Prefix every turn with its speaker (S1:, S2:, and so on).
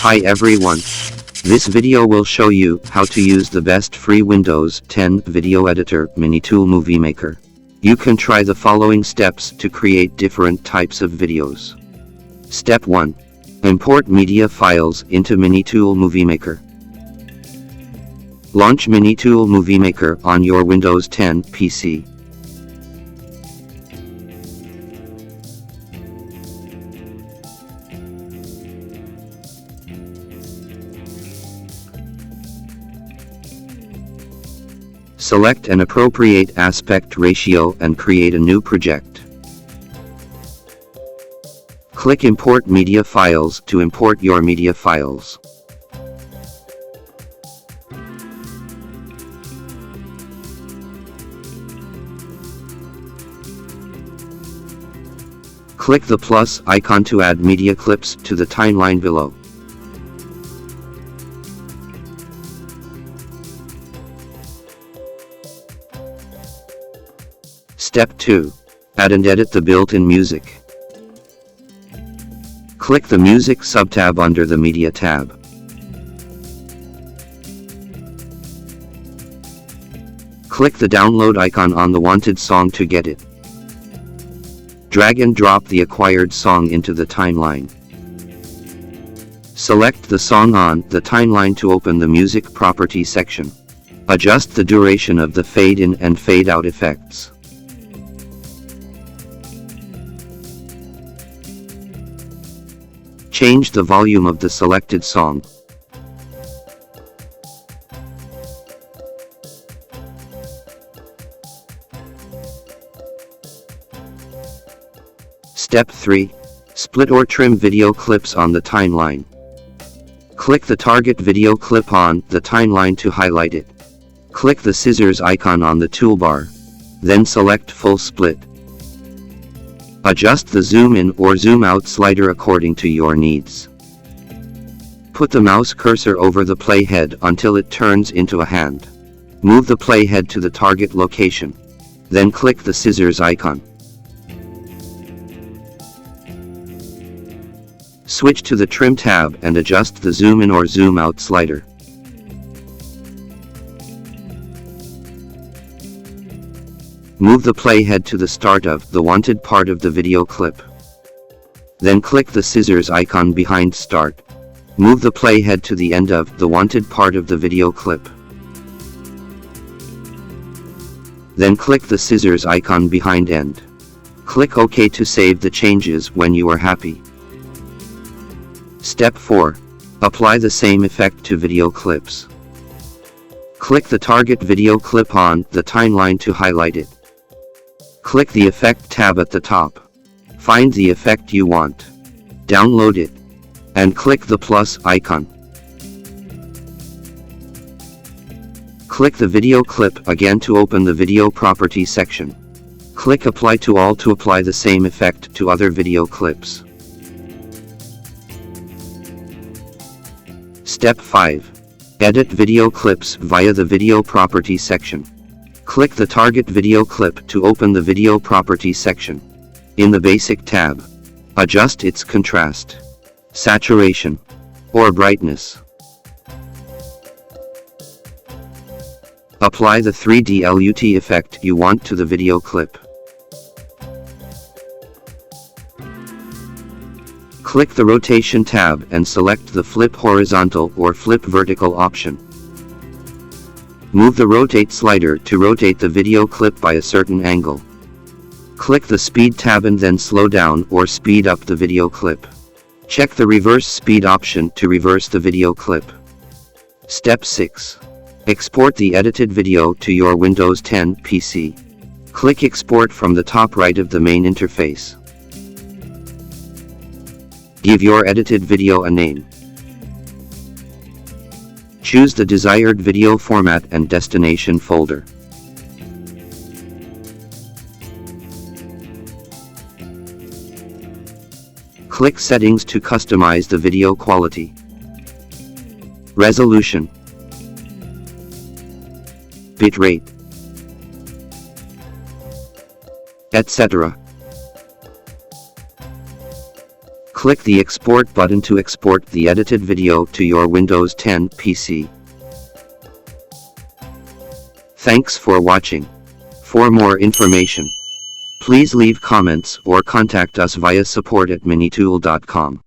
S1: Hi everyone. This video will show you how to use the best free Windows 10 video editor, MiniTool MovieMaker. You can try the following steps to create different types of videos. Step 1. Import media files into MiniTool MovieMaker. Launch MiniTool MovieMaker on your Windows 10 PC. Select an appropriate aspect ratio and create a new project. Click Import Media Files to import your media files. Click the plus icon to add media clips to the timeline below. Step 2. Add and edit the built-in music. Click the Music subtab under the Media tab. Click the download icon on the wanted song to get it. Drag and drop the acquired song into the timeline. Select the song on the timeline to open the Music Property section. Adjust the duration of the fade-in and fade-out effects. Change the volume of the selected song. Step 3. Split or trim video clips on the timeline. Click the target video clip on the timeline to highlight it. Click the scissors icon on the toolbar. Then select Full Split. Adjust the zoom in or zoom out slider according to your needs. Put the mouse cursor over the playhead until it turns into a hand. Move the playhead to the target location. Then click the scissors icon. Switch to the Trim tab and adjust the zoom in or zoom out slider. Move the playhead to the start of the wanted part of the video clip. Then click the scissors icon behind Start. Move the playhead to the end of the wanted part of the video clip. Then click the scissors icon behind End. Click OK to save the changes when you are happy. Step 4. Apply the same effect to video clips. Click the target video clip on the timeline to highlight it. Click the Effect tab at the top. Find the effect you want. Download it. And click the plus icon. Click the video clip again to open the Video Property section. Click Apply to All to apply the same effect to other video clips. Step 5. Edit video clips via the Video Property section. Click the target video clip to open the Video Property section. In the Basic tab, adjust its contrast, saturation, or brightness. Apply the 3D LUT effect you want to the video clip. Click the Rotation tab and select the Flip Horizontal or Flip Vertical option. Move the Rotate slider to rotate the video clip by a certain angle. Click the Speed tab and then slow down or speed up the video clip. Check the Reverse Speed option to reverse the video clip. Step 6. Export the edited video to your Windows 10 PC. Click Export from the top right of the main interface. Give your edited video a name. Choose the desired video format and destination folder. Click Settings to customize the video quality, resolution, bitrate, etc. Click the Export button to export the edited video to your Windows 10 PC. Thanks for watching. For more information, please leave comments or contact us via support@minitool.com.